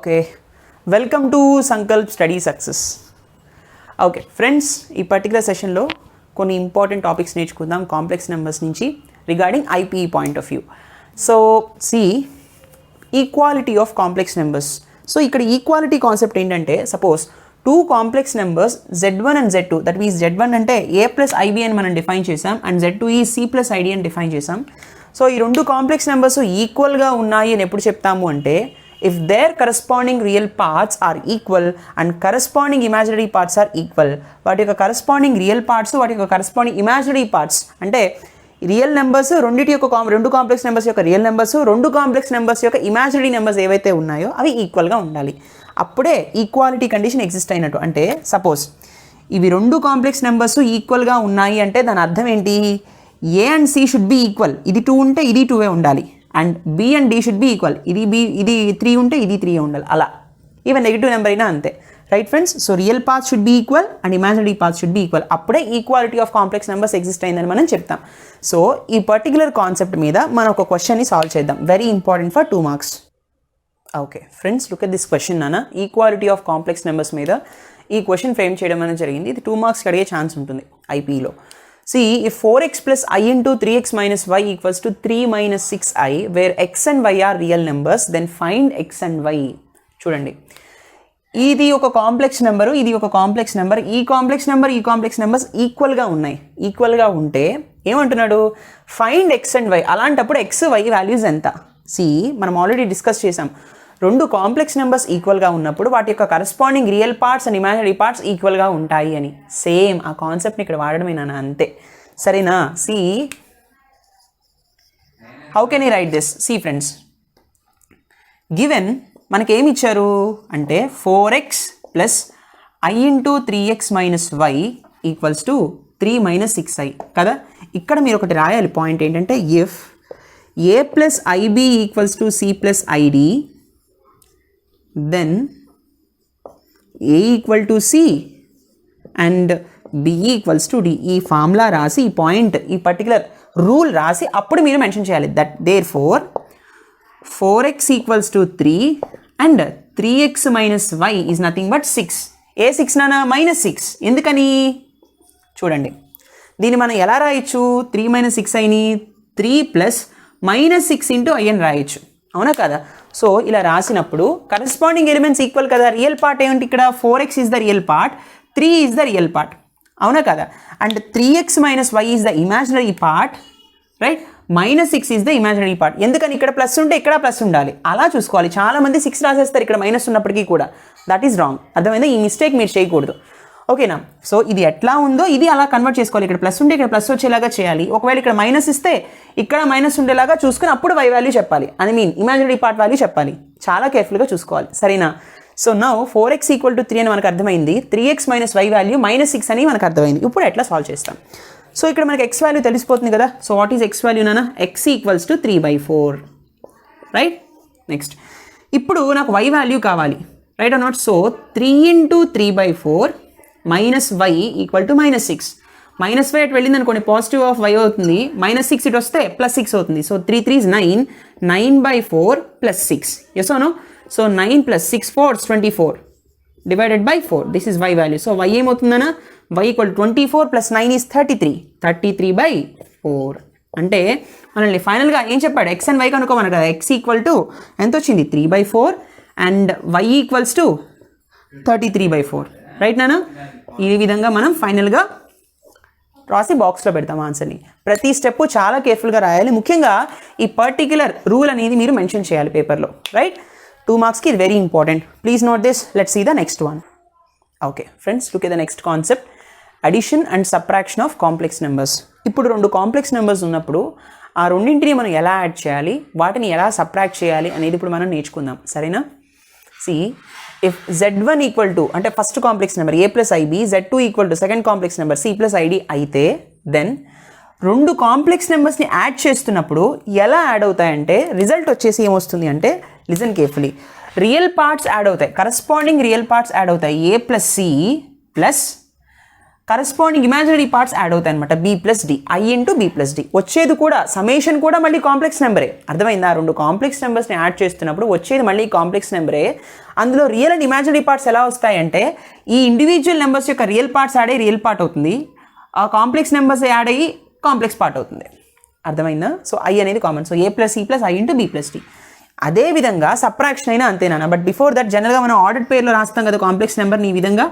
Okay, welcome to Sankalp study success. Okay friends, ఈ particular సెషన్లో కొన్ని ఇంపార్టెంట్ టాపిక్స్ నేర్చుకుందాం కాంప్లెక్స్ నెంబర్స్ నుంచి regarding IPE point of view. So see equality of complex numbers. So ఇక్కడ equality concept ఏంటంటే, suppose two complex numbers Z1 and Z2, that means Z1 అంటే A plus IB అని మనం define చేసాం, and Z2 ఈ C plus ID అని define చేసాం. So ఈ రెండు కాంప్లెక్స్ నెంబర్స్ ఈక్వల్గా ఉన్నాయి అని ఎప్పుడు చెప్తాము అంటే, if their corresponding real parts are equal and corresponding imaginary parts are equal. వాటి యొక్క corresponding real parts, వాటి యొక్క corresponding imaginary parts అంటే రియల్ నెంబర్స్ రెండింటి యొక్క రెండు కాంప్లెక్స్ నెంబర్స్ యొక్క రియల్ నెంబర్స్, రెండు కాంప్లెక్స్ నెంబర్స్ యొక్క ఇమాజినరీ నెంబర్స్ ఏవైతే ఉన్నాయో అవి ఈక్వల్గా ఉండాలి. అప్పుడే ఈక్వాలిటీ కండిషన్ ఎగ్జిస్ట్ అయినట్టు. అంటే సపోజ్ ఇవి రెండు కాంప్లెక్స్ నెంబర్స్ ఈక్వల్గా ఉన్నాయి అంటే దాని అర్థం ఏంటి, A and C should be equal. ఇది 2 ఉంటే ఇది 2 ఉండాలి, and B and D should be equal. ఇది 3 ఉంటే ఇది 3 ఉండాలి. అలా ఈవెన్ నెగిటివ్ నెంబర్ అయినా అంతే. Right friends? So real parts should be equal and imaginary parts should be equal. అప్పుడే equality of complex numbers exist అయిందని మనం చెప్తాం. సో ఈ పర్టికులర్ కాన్సెప్ట్ మీద మనం ఒక క్వశ్చన్ని సాల్వ్ చేద్దాం. Very important for 2 marks. Okay friends, look at this question నాన్న. ఈక్వాలిటీ ఆఫ్ కాంప్లెక్స్ నెంబర్స్ మీద ఈ క్వశ్చన్ ఫ్రేమ్ చేయడం అనేది జరిగింది. ఇది 2 మార్క్స్కి అడిగే ఛాన్స్ ఉంటుంది ఐపీలో. See, if 4x plus I into 3x minus y equals to 3 minus 6i, where x and y are real numbers, then find x and y. చూడండి, ఇది ఒక కాంప్లెక్స్ నెంబరు, ఇది ఒక కాంప్లెక్స్ నెంబర్. ఈ కాంప్లెక్స్ నెంబర్స్ ఈక్వల్గా ఉన్నాయి. ఈక్వల్గా ఉంటే ఏమంటున్నాడు, ఫైండ్ ఎక్స్ అండ్ వై. అలాంటప్పుడు ఎక్స్ వై వాల్యూస్ ఎంత? సి, మనం ఆల్రెడీ డిస్కస్ చేసాం. రెండు కాంప్లెక్స్ నెంబర్స్ ఈక్వల్గా ఉన్నప్పుడు వాటి యొక్క corresponding real parts and imaginary parts ఈక్వల్గా ఉంటాయి అని. సేమ్ ఆ కాన్సెప్ట్ని ఇక్కడ వాడడమేనా అంతే. సరేనా? See, how can you write this? See friends, given మనకేమి ఇచ్చారు అంటే 4x plus I into 3x minus y equals to 3 minus 6i కదా. ఇక్కడ మీరు ఒకటి రాయాలి పాయింట్ ఏంటంటే, if a plus ib equals to c plus id, then A equal to C and B equals to D. ఈ formula రాసి, ఈ point, ఈ పర్టికులర్ రూల్ రాసి అప్పుడు మీరు మెన్షన్ చేయాలి. That there for 4x equals to 3 and 3x minus y is nothing but 6. ఏ 6 నానా? మైనస్ 6. ఎందుకని చూడండి, దీన్ని మనం ఎలా రాయొచ్చు? 3 మైనస్ 6iని 3 ప్లస్ మైనస్ 6 ఇంటూ i అని రాయొచ్చు, అవునా కదా? సో ఇలా రాసినప్పుడు కరస్పాండింగ్ ఎలిమెంట్స్ ఈక్వల్ కదా. రియల్ పార్ట్ ఏమిటి ఇక్కడ? 4x is the real part, 3 is the real part, అవునా కదా? And 3x minus y is the imaginary part, right? Minus 6 is the imaginary part. ఎందుకని ఇక్కడ ప్లస్ ఉంటే ఇక్కడ ప్లస్ ఉండాలి, అలా చూసుకోవాలి. చాలామంది 6 రాసేస్తారు ఇక్కడ మైనస్ ఉన్నప్పటికీ కూడా. That is wrong. అర్థమైందా? ఈ మిస్టేక్ మీరు చేయకూడదు, ఓకేనా? సో ఇది ఎట్లా ఉందో ఇది అలా కన్వర్ట్ చేసుకోవాలి. ఇక్కడ ప్లస్ ఉంటే ఇక్కడ ప్లస్ వచ్చేలాగా చేయాలి. ఒకవేళ ఇక్కడ మైనస్ ఇస్తే ఇక్కడ మైనస్ ఉండేలాగా చూసుకుని అప్పుడు y వాల్యూ చెప్పాలి, I mean imaginary part value చెప్పాలి. చాలా కేర్ఫుల్గా చూసుకోవాలి, సరేనా? So now 4x equal to 3 అని మనకు అర్థమైంది. 3x minus y value minus 6 అని మనకు అర్థమైంది. ఇప్పుడు ఎట్లా సాల్వ్ చేస్తాం? సో ఇక్కడ మనకి x వాల్యూ తెలిసిపోతుంది కదా. So what is x value నానా? x equals to 3/4, right? Next ఇప్పుడు నాకు y వాల్యూ కావాలి, right or not? So 3 into 3/4 minus y equal to minus 6. Minus y అటు వెళ్ళింది అనుకోండి, పాజిటివ్ ఆఫ్ వై అవుతుంది. మైనస్ 6 ఇటు వస్తే ప్లస్ 6 అవుతుంది. So 3 3 9, 9/4 plus 6. Yes or no? So 9 plus 6 4 24 divided by 4. This is Y value. So Y ఏమవుతుందన్నా? Y equal 24 plus 9 is 33. 33/4 అంటే మనల్ని ఫైనల్గా ఏం చెప్పాడు? ఎక్స్ అండ్ వై కనుక్కోమన్నాడు కదా. ఎక్స్ ఈక్వల్ టు ఎంత వచ్చింది? 3/4 and y equals to 33/4, right నానా? ఈ విధంగా మనం ఫైనల్గా రాసి బాక్స్లో పెడతాం ఆన్సర్ని. ప్రతి స్టెప్ చాలా కేర్ఫుల్గా రాయాలి. ముఖ్యంగా ఈ పర్టిక్యులర్ రూల్ అనేది మీరు మెన్షన్ చేయాలి పేపర్లో, రైట్? 2 మార్క్స్కి ఇది very important. Please note this. Let's see the next one. Okay friends, look at the next concept, addition and subtraction of complex numbers. ఇప్పుడు రెండు కాంప్లెక్స్ నెంబర్స్ ఉన్నప్పుడు ఆ రెండింటిని మనం ఎలా యాడ్ చేయాలి, వాటిని ఎలా సబ్ట్రాక్ట్ చేయాలి అనేది ఇప్పుడు మనం నేర్చుకుందాం, సరేనా? See, if z1 equal to అంటే first complex number a plus IB, z2 equal to second complex number c plus ID అయితే, దెన్ రెండు కాంప్లెక్స్ నెంబర్స్ని యాడ్ చేస్తున్నప్పుడు ఎలా యాడ్ అవుతాయంటే రిజల్ట్ వచ్చేసి ఏమొస్తుంది అంటే, listen carefully, real parts add అవుతాయి, కరస్పాండింగ్ రియల్ పార్ట్స్ యాడ్ అవుతాయి. a plus C plus corresponding imaginary parts add అవుతాయి అనమాట, B plus D, I into B plus D. వచ్చేది కూడా సమేషన్ కూడా మళ్ళీ కాంప్లెక్స్ నెంబరే. అర్థమైందా? రెండు కాంప్లెక్స్ నెంబర్స్ని యాడ్ చేస్తున్నప్పుడు వచ్చేది మళ్ళీ కాంప్లెక్స్ నెంబరే. అందులో రియల్ అండ్ ఇమాజినరీ పార్ట్స్ ఎలా వస్తాయంటే ఈ ఇండివిజువల్ నెంబర్స్ యొక్క రియల్ పార్ట్స్ యాడ్ అయ్యి రియల్ పార్ట్ అవుతుంది, ఆ కాంప్లెక్స్ నెంబర్స్ యాడ్ అయ్యి కాంప్లెక్స్ పార్ట్ అవుతుంది. అర్థమైందా? సో ఐ అనేది common. So A plus e plus I into B plus d. అదేవిధంగా సప్రాక్షన్ అయినా అంతేనా? బట్ బిఫోర్ దట్ జనరల్గా మనం ఆర్డర్డ్ పేర్లో రాస్తాం కదా కాంప్లెక్స్ నెంబర్ని ఈ విధంగా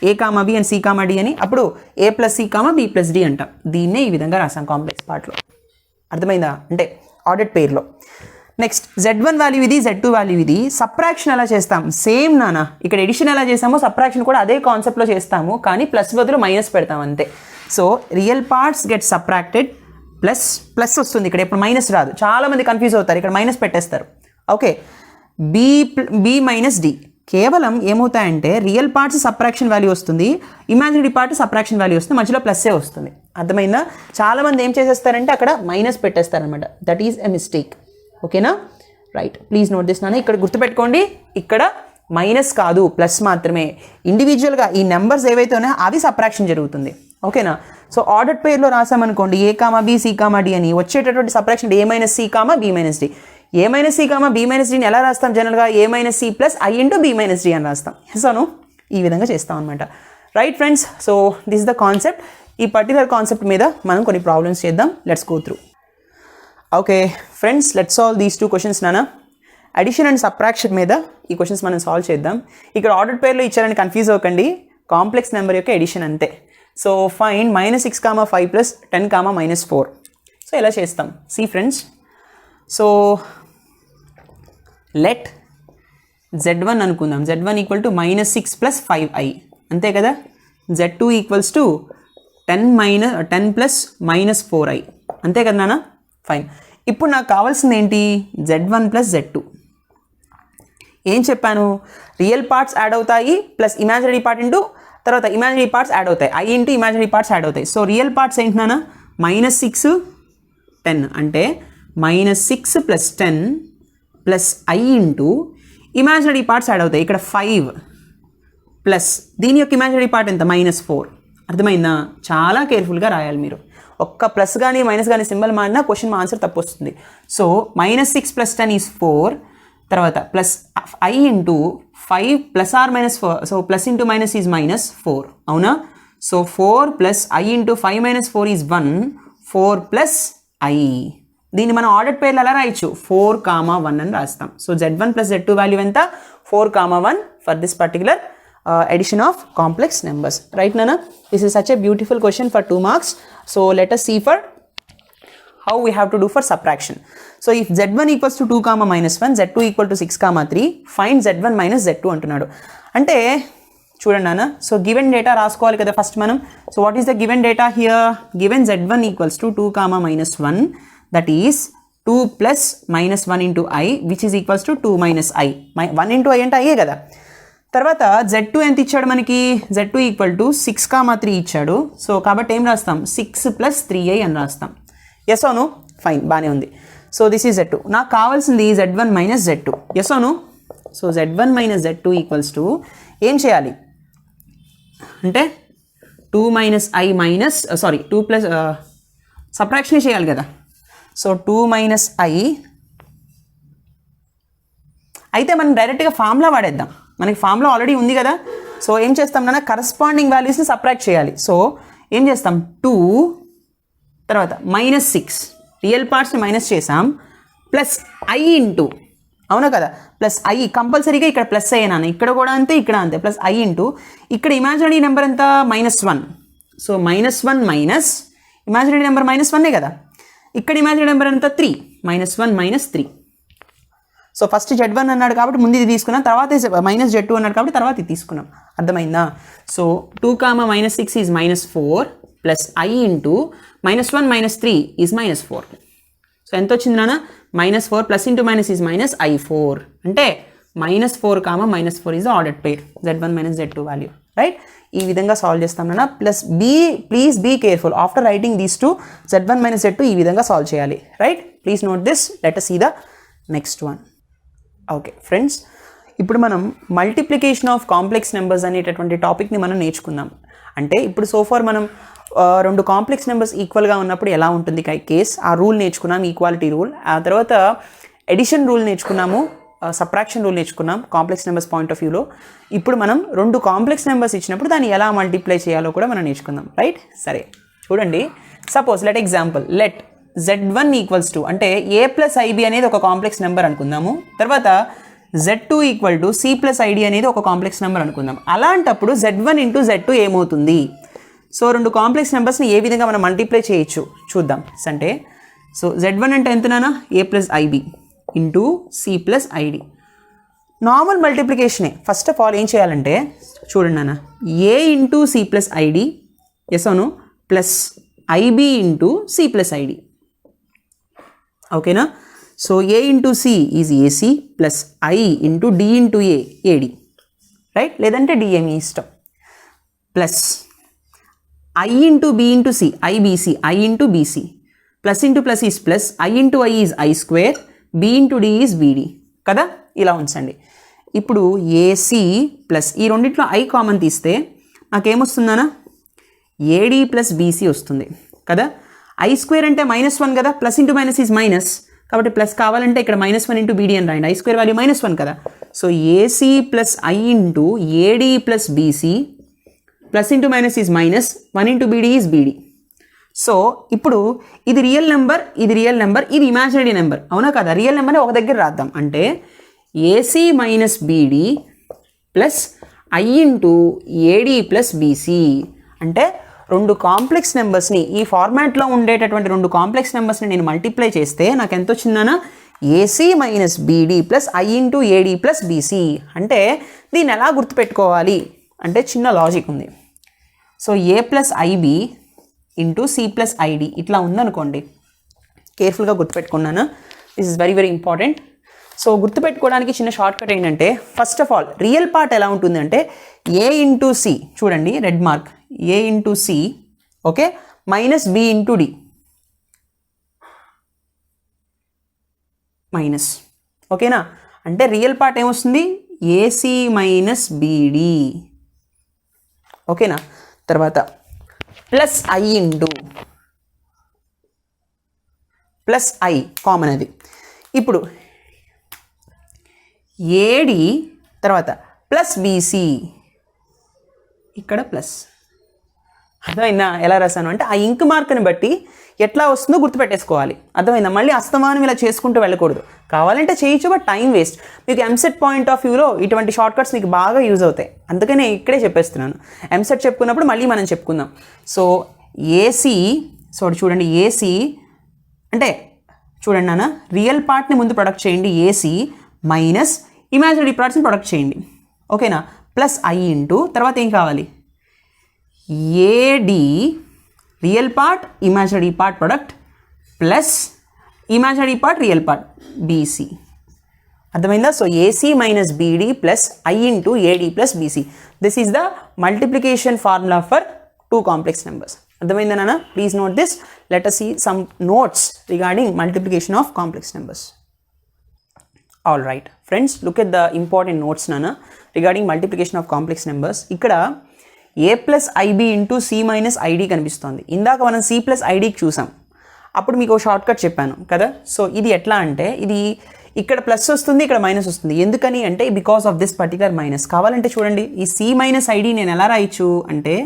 A comma B and C comma D అని. అప్పుడు A plus C comma B plus D అంటాం. దీన్నే ఈ విధంగా రాసాం కాంప్లెక్స్ పార్ట్లో. అర్థమైందా? అంటే ఆర్డర్డ్ పేర్లో. నెక్స్ట్ Z1 వాల్యూ ఇది, Z2 వాల్యూ ఇది. సప్రాక్షన్ ఎలా చేస్తాం? సేమ్ నానా, ఇక్కడ ఎడిషన్ ఎలా చేస్తామో సప్రాక్షన్ కూడా అదే కాన్సెప్ట్లో చేస్తాము, కానీ ప్లస్ బదులు మైనస్ పెడతాం అంతే. So real parts get సప్రాక్టెడ్, plus plus వస్తుంది ఇక్కడ, ఇప్పుడు మైనస్ రాదు. చాలామంది కన్ఫ్యూజ్ అవుతారు, ఇక్కడ మైనస్ పెట్టేస్తారు. Okay, B minus D. కేవలం ఏమవుతాయంటే రియల్ పార్ట్స్ సప్రాక్షన్ వాల్యూ వస్తుంది, ఇమాజినరీ పార్ట్ సప్రాక్షన్ వాల్యూ వస్తుంది, మధ్యలో ప్లస్సే వస్తుంది. అర్థమైందా? చాలామంది ఏం చేసేస్తారంటే అక్కడ మైనస్ పెట్టేస్తారనమాట. That is a mistake. ఓకేనా? రైట్, ప్లీజ్ నోట్ దిస్ నాన్న. ఇక్కడ గుర్తుపెట్టుకోండి, ఇక్కడ మైనస్ కాదు ప్లస్ మాత్రమే. ఇండివిజువల్గా ఈ నెంబర్స్ ఏవైతే ఉన్నాయో అవి సప్రాక్షన్ జరుగుతుంది. ఓకేనా? సో ఆర్డర్డ్ పేర్లో రాసామనుకోండి A comma B C comma D అని, వచ్చేటటువంటి subtraction A minus C comma B minus D. A minus C comma B minus డిని ఎలా రాస్తాం? జనరల్గా A minus C plus I into B minus D అని రాస్తాం. సో ఈ విధంగా చేస్తాం అనమాట. Right friends, so this is the concept. ఈ పర్టికులర్ కాన్సెప్ట్ మీద మనం కొన్ని ప్రాబ్లమ్స్ చేద్దాం. Let's go through. Okay friends, let's solve these 2 questions నానా. అడిషన్ అండ్ సప్రాక్షన్ మీద ఈ క్వశ్చన్స్ మనం సాల్వ్ చేద్దాం. ఇక్కడ ఆర్డర్డ్ పేర్లో ఇచ్చారని కన్ఫ్యూజ్ అవ్వకండి, కాంప్లెక్స్ నెంబర్ యొక్క ఎడిషన్ అంతే. So find -6, 5 + 10, -4. సో ఎలా చేస్తాం? See friends, so let Z1 అనుకుందాం. Z1 = -6 + 5i అంతే కదా. Z2 = 10 + -4i అంతే కదా నాన్న. ఫైన్. ఇప్పుడు నాకు కావాల్సింది ఏంటి? Z1 + Z2. ఏం చెప్పాను? రియల్ పార్ట్స్ యాడ్ అవుతాయి ప్లస్ ఇమాజినరీ పార్ట్ ఇంటూ తర్వాత ఇమాజినరీ పార్ట్స్ యాడ్ అవుతాయి, I into imaginary parts add అవుతాయి. సో రియల్ పార్ట్స్ ఏంటి నాన్న? -6, 10 అంటే -6 + 10 + i into imaginary parts add అవుతాయి. ఇక్కడ 5 ప్లస్ దీని యొక్క ఇమాజినరీ పార్ట్ ఎంత? -4. అర్థమైందా? చాలా కేర్ఫుల్గా రాయాలి మీరు. ఒక్క ప్లస్ కానీ మైనస్ కానీ సింబల్ మారినా క్వశ్చన్ ఆన్సర్ తప్పు వస్తుంది. సో -6 + 10 = 4, తర్వాత plus i into 5 ± 4. So plus into minus is -4. అవునా? So 4 + i into 5 - 4 is 1, 4 + i. దీన్ని మనం ఆర్డర్డ్ పేర్లు ఎలా రాయొచ్చు? 4, 1 అని రాస్తాం. సో Z1 + Z2 వాల్యూ ఎంత? 4, 1 for this particular addition of complex numbers. Right Nana? This is such a beautiful question for 2 marks. So let us see for how we have to do for subtraction. So if Z1 = 2, -1, Z2 = 6, 3, find Z1 - Z2 అంటున్నాడు. అంటే చూడండి నాన్న, so given data రాసుకోవాలి కదా first మనం. So what is the given data here? Given Z1 = 2, -1, that is 2 + -1 into i, which is equals to 2 - i. 1 into i అంటే అయ్యే కదా. తర్వాత Z2 ఎంత ఇచ్చాడు మనకి? Z2 = 6, 3 ఇచ్చాడు. సో కాబట్టి ఏం రాస్తాం? 6 + 3i అని రాస్తాం. ఎస్ అవును? ఫైన్, బాగానే ఉంది. So this is Z2. నాకు కావాల్సింది Z1 - Z2. ఎస్ అవును? సో Z1 - Z2 = ఏం చేయాలి అంటే 2 - i - 2 ప్లస్ సబ్ట్రాక్షనే చేయాలి కదా. సో 2 - i అయితే మనం డైరెక్ట్గా ఫార్ములా వాడేద్దాం. మనకి ఫార్ములా ఆల్రెడీ ఉంది కదా. సో ఏం చేస్తాం నాన్న? కరస్పాండింగ్ వాల్యూస్ని సబ్ట్రాక్ట్ చేయాలి. సో ఏం చేస్తాం? 2 తర్వాత -6 రియల్ పార్ట్స్ని మైనస్ చేసాం, ప్లస్ i ఇంటూ, అవునా కదా, ప్లస్ i కంపల్సరీగా ఇక్కడ ప్లస్ అయ్యే నాన్న, ఇక్కడ కూడా అంతే, ఇక్కడ అంతే, ప్లస్ i ఇంటూ ఇక్కడ ఇమాజినరీ నెంబర్ ఎంత? -1. సో -1 మైనస్ ఇమాజినరీ నెంబర్ -1 కదా. ఇక్కడ ఇమాజినరీ నెంబర్ ఎంత? 3. -1 - 3. సో ఫస్ట్ Z1 అన్నాడు కాబట్టి ముందు ఇది తీసుకున్నాం, తర్వాత -Z2 అన్నాడు కాబట్టి తర్వాత ఇది తీసుకున్నాం. అర్థమైందా? So 2, -6 is -4 plus i into -1 - 3 is -4. So ఎంత వచ్చింది నాన్న? -4 plus into minus is -i4. అంటే -4, -4 is ordered pair Z1 - Z2 value. Right? ఈ విధంగా సాల్వ్ చేస్తాం నాన్న. Plus please be careful after writing these 2 Z1 - Z2 ఈ విధంగా సాల్వ్ చేయాలి. Right? Please note this. Let us see the next one. Okay friends, ఇప్పుడు మనం మల్టిప్లికేషన్ ఆఫ్ కాంప్లెక్స్ నెంబర్స్ అనేటటువంటి టాపిక్ని మనం నేర్చుకుందాం. అంటే ఇప్పుడు సోఫార్ మనం రెండు కాంప్లెక్స్ నెంబర్స్ ఈక్వల్గా ఉన్నప్పుడు ఎలా ఉంటుంది కేస్, ఆ రూల్ నేర్చుకున్నాం, ఈక్వాలిటీ రూల్. ఆ తర్వాత ఎడిషన్ రూల్ నేర్చుకున్నాము, సబ్ట్రాక్షన్ రూల్ నేర్చుకున్నాం కాంప్లెక్స్ నెంబర్స్ పాయింట్ ఆఫ్ వ్యూలో. ఇప్పుడు మనం రెండు కాంప్లెక్స్ నెంబర్స్ ఇచ్చినప్పుడు దాన్ని ఎలా మల్టిప్లై చేయాలో కూడా మనం నేర్చుకుందాం, రైట్? సరే చూడండి, suppose let example, let z1 equals to, అంటే a ప్లస్ ఐబి అనేది ఒక కాంప్లెక్స్ నెంబర్ అనుకుందాము. తర్వాత z2 equal to c plus ID అనేది ఒక కాంప్లెక్స్ నెంబర్ అనుకుందాం. అలాంటప్పుడు z1 ఇంటూ z2 ఏమవుతుంది? సో రెండు కాంప్లెక్స్ నెంబర్స్ని ఏ విధంగా మనం మల్టిప్లై చేయొచ్చు చూద్దాం. అంటే సో z1 అంటే ఎంతనా, a plus IB into c plus ID. Normal మల్టిప్లికేషనే. ఫస్ట్ ఆఫ్ ఆల్ ఏం చేయాలంటే చూడండి నాన్న, a into c plus ID yes అవును plus IB into c plus ID. ఓకేనా? So a into c is AC plus I into D into A AD, right? లేదంటే డిఎంఈ ఇష్టం. Plus I into B into C IBC, I into BC, plus into plus is plus, I into I is I square, B into D is BD కదా. ఇలా ఉంచండి. ఇప్పుడు AC plus ఈ రెండింటిలో I common తీస్తే నాకేమొస్తుందనా, ఏడి ప్లస్ బీసీ వస్తుంది కదా. I square అంటే -1 కదా, plus into minus is minus, కాబట్టి ప్లస్ కావాలంటే ఇక్కడ -1 ఇంటూ బీడీ అని రాయండి. ఐ స్క్వేర్ వాల్యూ -1 కదా. So AC plus I into AD plus BC, plus into minus is minus, 1 into BD is BD. So ఇప్పుడు ఇది రియల్ నెంబర్, ఇది రియల్ నెంబర్, ఇది ఇమాజినరీ నెంబర్, అవునా కదా? రియల్ నెంబర్ని ఒక దగ్గర రాద్దాం. అంటే AC minus BD plus I into AD plus BC. అంటే రెండు కాంప్లెక్స్ నెంబర్స్ని, ఈ ఫార్మాట్లో ఉండేటటువంటి రెండు కాంప్లెక్స్ నెంబర్స్ని నేను మల్టిప్లై చేస్తే నాకు ఎంత వచ్చిందనా, AC minus BD plus I into AD plus BC. అంటే దీన్ని ఎలా గుర్తుపెట్టుకోవాలి అంటే చిన్న లాజిక్ ఉంది. సో ఏ plus IB into C plus ID ఇట్లా ఉందనుకోండి, కేర్ఫుల్గా గుర్తుపెట్టుకున్నాను. This is very very important. So గుర్తుపెట్టుకోవడానికి చిన్న షార్ట్ కట్ ఏంటంటే, first of all real part ఎలా ఉంటుంది అంటే ఏ ఇంటూ సి, చూడండి red mark, A into C okay minus B into D minus, ఓకేనా? అంటే రియల్ పార్ట్ ఏమొస్తుంది, ఏసీ మైనస్ బీడి, ఓకేనా? తర్వాత plus I into plus I common అది. ఇప్పుడు ఏడి తర్వాత ప్లస్ బీసీ, ఇక్కడ ప్లస్. అర్థమైందా ఎలా రాశాను అంటే? ఆ ఇంక్ మార్క్ని బట్టి ఎట్లా వస్తుందో గుర్తుపెట్టేసుకోవాలి. అర్థమైందా? మళ్ళీ అస్తమానం ఇలా చేసుకుంటూ వెళ్ళకూడదు. కావాలంటే చేయొచ్చు, బట్ టైం వేస్ట్. మీకు ఎంసెట్ పాయింట్ ఆఫ్ వ్యూలో ఇటువంటి షార్ట్ కట్స్ మీకు బాగా యూజ్ అవుతాయి. అందుకనే ఇక్కడే చెప్పేస్తున్నాను. ఎంసెట్ చెప్పుకున్నప్పుడు మళ్ళీ మనం చెప్పుకుందాం. సో ఏసీ, సో చూడండి ఏసీ అంటే చూడండి నాన్న, రియల్ పార్ట్ని ముందు ప్రొడక్ట్ చేయండి, ఏసీ మైనస్ ఇమాజినరీ పార్ట్స్ని ప్రొడక్ట్ చేయండి, ఓకేనా? ప్లస్ ఐ ఇంటూ తర్వాత ఏం కావాలి, AD real part imaginary part product plus imaginary part real part BC. అర్థమైందా? So AC minus BD plus I into AD plus BC. This is the multiplication formula for two complex numbers. అర్థమైందా నాన్న? Please note this. Let us see some notes regarding multiplication of complex numbers. All right friends, look at the important notes nana regarding multiplication of complex numbers. ఇక్కడ a plus ib into c minus id కనిపిస్తుంది. ఇందాక మనం c plus id చూసాం, అప్పుడు మీకు short cut చెప్పాను కదా. So ఇది ఎట్లా అంటే, ఇది ఇక్కడ ప్లస్ వస్తుంది, ఇక్కడ మైనస్ వస్తుంది. ఎందుకని అంటే because of this particular minus. కావాలంటే చూడండి, ఈ c మైనస్ ఐడి నేను ఎలా రాయొచ్చు అంటే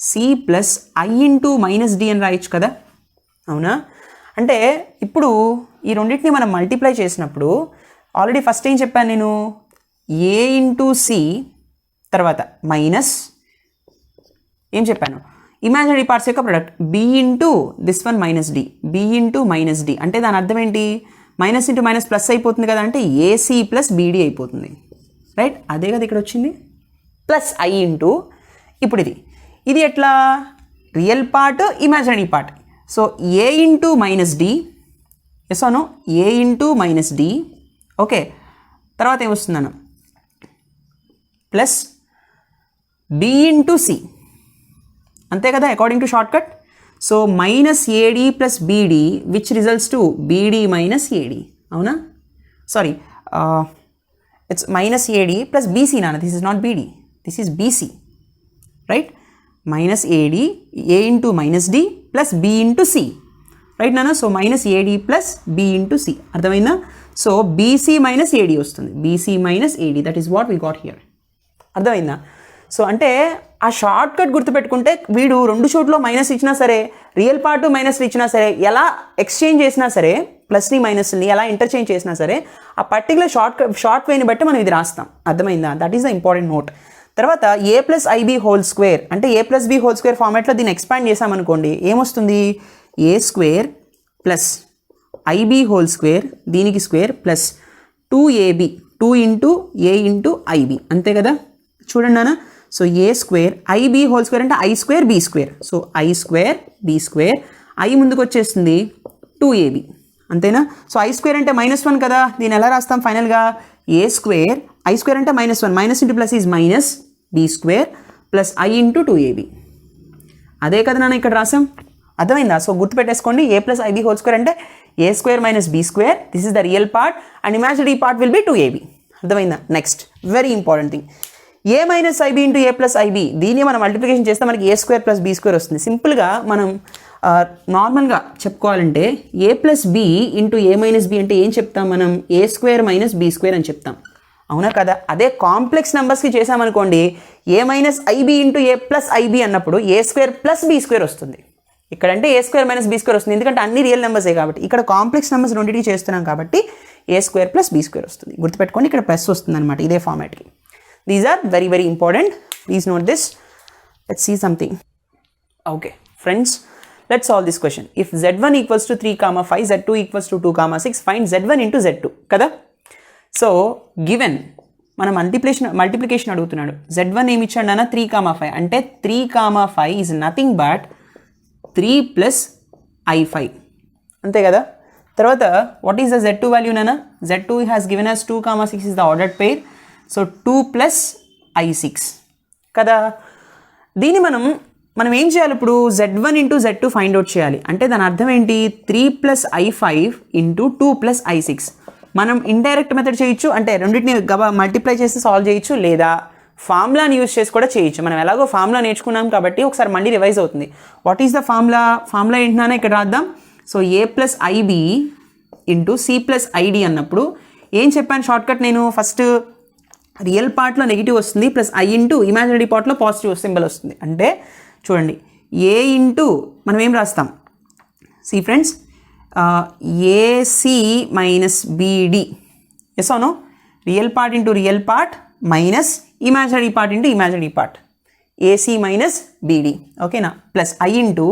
c plus I into minus D అని రాయొచ్చు కదా, అవునా? అంటే ఇప్పుడు ఈ రెండింటిని మనం మల్టిప్లై చేసినప్పుడు ఆల్రెడీ ఫస్ట్ ఏం చెప్పాను నేను, ఏ ఇంటూ సి తర్వాత మైనస్ ఏం చెప్పాను, ఇమాజినరీ పార్ట్స్ యొక్క product b into this one minus d, b into minus d. అంటే దాని అర్థం ఏంటి, మైనస్ ఇంటూ మైనస్ ప్లస్ అయిపోతుంది కదా, అంటే ఏసీ ప్లస్ బీడీ అయిపోతుంది, రైట్? అదే కదా ఇక్కడ వచ్చింది, ప్లస్ ఐ ఇంటూ ఇప్పుడు ఇది ఎట్లా, real part imaginary part. So A into minus D, yes అవును, A into minus D, okay. తర్వాత ఏమొస్తుందన్న ప్లస్ బి ఇంటూ సి, అంతే కదా according to short cut. So minus AD plus BD which results to BD minus AD, అవునా? Sorry, it's minus AD plus BC నాన్న, this is not BD, this is BC, right? minus AD, A into minus D plus B into C. Right, Nana? So minus AD plus B into C. అర్థమైందా? So BC minus AD వస్తుంది. BC minus AD. That is what we got here. అర్థమైందా? So అంటే ఆ short cut గుర్తుపెట్టుకుంటే వీడు రెండు చోట్ల minus ఇచ్చినా సరే, రియల్ పార్ట్ మైనస్ ఇచ్చినా సరే, ఎలా ఎక్స్చేంజ్ చేసినా సరే, ప్లస్ని మైనస్ని ఎలా ఇంటర్చేంజ్ చేసినా సరే, ఆ పర్టికులర్ షార్ట్ వేని బట్టి మనం ఇది రాస్తాం. అర్థమైందా? That is the important note. తర్వాత A plus IB whole square అంటే A plus B whole square ఫార్మాట్లో దీన్ని ఎక్స్పాండ్ చేసామనుకోండి, ఏమొస్తుంది? A square plus IB whole square, దీనికి square plus 2AB 2 into A into IB, అంతే కదా? చూడండి నాన్న. సో A square IB whole square అంటే I స్క్వేర్ B స్క్వేర్. సో I square B square, I ముందుకు వచ్చేస్తుంది 2AB, అంతేనా? సో I స్క్వేర్ అంటే -1 కదా, దీన్ని ఎలా రాస్తాం ఫైనల్గా? A స్క్వేర్ I స్క్వేర్ అంటే -1, minus into plus is minus B square plus I into 2AB. అదే కదా నాన్న ఇక్కడ రాసాం. అర్థమైందా? సో గుర్తుపెట్టేసుకోండి, A plus IB whole square అంటే A square minus B square, this is the real part and imaginary part will be 2AB. అర్థమైందా? Next very important thing, A minus IB into A plus IB, దీన్ని మనం multiplication చేస్తే మనకి A square plus B square వస్తుంది. సింపుల్గా మనం నార్మల్గా చెప్పుకోవాలంటే A plus B into A minus B అంటే ఏం చెప్తాం మనం? A square minus B square అని చెప్తాం, అవునా కదా? అదే కాంప్లెక్స్ నెంబర్స్కి చేసామనుకోండి, A minus IB into A plus IB అన్నప్పుడు A square plus B square వస్తుంది. ఇక్కడంటే A square minus B square వస్తుంది, ఎందుకంటే అన్ని రియల్ నెంబర్సే కాబట్టి. ఇక్కడ కాంప్లెక్స్ నెంబర్స్ రెండింటికి చేస్తున్నాం కాబట్టి A square plus B square వస్తుంది. గుర్తుపెట్టుకోండి, ఇక్కడ ప్లస్ వస్తుంది అనమాట ఇదే ఫార్మాట్కి. These are very very important. Please note this. Let's see something. Okay, friends, let's solve this question. If Z1 equals to 3, 5, Z2 equals to 2, 6, find Z1 into Z2. Kada? So, given మన multiplication అడుగుతున్నాడు. Z1 ఏమి ఇచ్చాడు నాన్న? 3, 5. అంటే 3, 5 is nothing but 3 plus I5. అంతే కదా? తర్వాత what is the Z2 value నాన్న? Z2 has given us 2, 6 is the ordered pair. So 2 plus I6 కదా. దీన్ని మనం ఏం చేయాలి ఇప్పుడు? Z1 into Z2 find out చేయాలి. అంటే దాని అర్థం ఏంటి? 3 plus I5 into 2 plus I6. మనం ఇండైరెక్ట్ మెథడ్ చేయొచ్చు, అంటే రెండింటిని మల్టిప్లై చేసి సాల్వ్ చేయొచ్చు, లేదా ఫార్ములాని యూజ్ చేసి కూడా చేయొచ్చు. మనం ఎలాగో ఫార్ములా నేర్చుకున్నాం కాబట్టి ఒకసారి మళ్ళీ రివైజ్ అవుతుంది. వాట్ ఈస్ ద ఫార్ములా ఏంటన్నా ఇక్కడ రాద్దాం. So A plus IB into C plus ID అన్నప్పుడు ఏం చెప్పాను షార్ట్కట్ నేను? ఫస్ట్ రియల్ పార్ట్లో నెగిటివ్ వస్తుంది, ప్లస్ I ఇంటూ ఇమాజినరీ పార్ట్లో పాజిటివ్ సింబల్ వస్తుంది. అంటే చూడండి, A ఇంటూ మనం ఏం రాస్తాం? C friends, AC minus BD, yes అవును? Real part into real part minus imaginary part into imaginary part, AC minus BD, ఓకేనా? ప్లస్ I ఇంటూ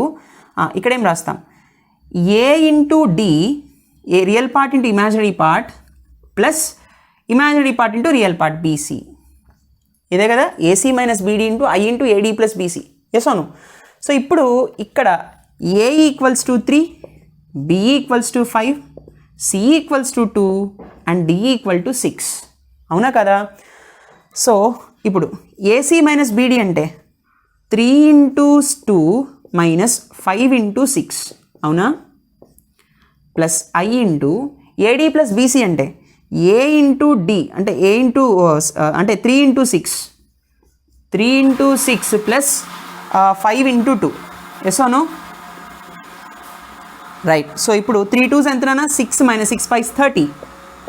ఇక్కడేం రాస్తాం? A into D, A real part into imaginary part plus imaginary part into real part BC, ఇదే కదా? AC minus BD into I into AD plus BC, yes అవును? So ఇప్పుడు ఇక్కడ A equals to 3, B equals to 5, C equals to 2 and D equal to 6, అవునా కదా? So ఇప్పుడు AC minus BD అంటే 3 into 2 minus 5 into 6, అవునా? Plus I into AD plus BC అంటే A into D అంటే A ఇంటూ అంటే 3 into 6, 3 into 6 plus 5 into 2, yes అవును? Right. So ఇప్పుడు 3 2s ఎంతనా? 6 minus 6 5 30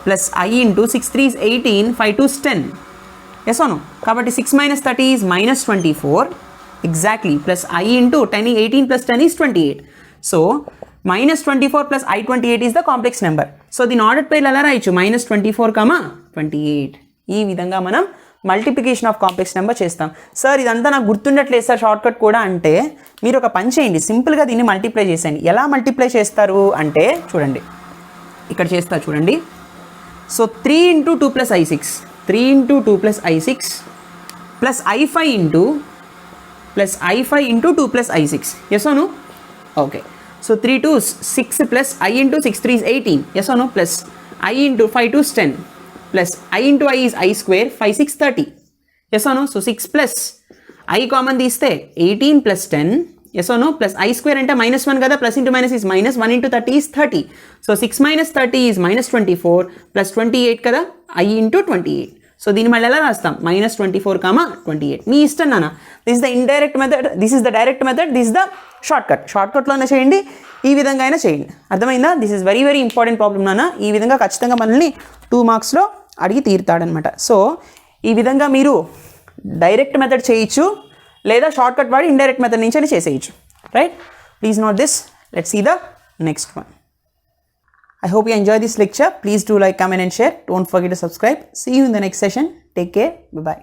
plus I into 6 3 18 5 2 10, yes అవును? కాబట్టి 6 minus 30 is minus 24 exactly, plus I into 10 18 plus 10 is 28. So -24 plus I28 is the complex number. So దీని order పేర్లు ఎలా రాయొచ్చు? -24, 28. ఈ విధంగా మనం మల్టిప్లికేషన్ ఆఫ్ కాంప్లెక్స్ నెంబర్ చేస్తాం. సార్ ఇదంతా నాకు గుర్తుండట్లేదు సార్ షార్ట్కట్ కూడా అంటే, మీరు ఒక పని చేయండి, సింపుల్గా దీన్ని మల్టిప్లై చేసేయండి. ఎలా మల్టిప్లై చేస్తారు అంటే చూడండి, ఇక్కడ చేస్తారు చూడండి. So 3 into 2 plus I6, 3 into 2 plus I6 plus I5 into 2 plus I6, yes అవును? Okay. So 3 2s 6 plus I into 6 3 18, yes అవును? Plus I into 5 2s 10 plus I into I is I square 5 6 30, yes అవును? So 6 plus I common తీస్తే 18 plus 10, yes అవును? Plus I square అంటే -1 కదా, plus into minus is minus, 1 into 30 is 30. So 6 minus 30 is -24 plus 28 కదా, I into 28. So దీన్ని మళ్ళీ ఎలా రాస్తాం -24, 28 మీ ఇష్టం నాన్న. This is the indirect method, this is the direct method, this is the షార్ట్కట్లోనే చేయండి, ఈ విధంగా అయినా చేయండి. అర్థమైందా? This is very very important problem నాన్న. ఈ విధంగా ఖచ్చితంగా మనల్ని 2 మార్క్స్లో అడిగి తీరుతాడనమాట. సో ఈ విధంగా మీరు డైరెక్ట్ మెథడ్ చేయొచ్చు, లేదా షార్ట్కట్ వాడి ఇండైరెక్ట్ మెథడ్ నుంచి అని చేసేయచ్చు. Right? Please note this. Let's see the next one. I hope you enjoy this lecture. Please do like, comment and share. Don't forget to subscribe. See you in the next session. Take care. Bye-bye.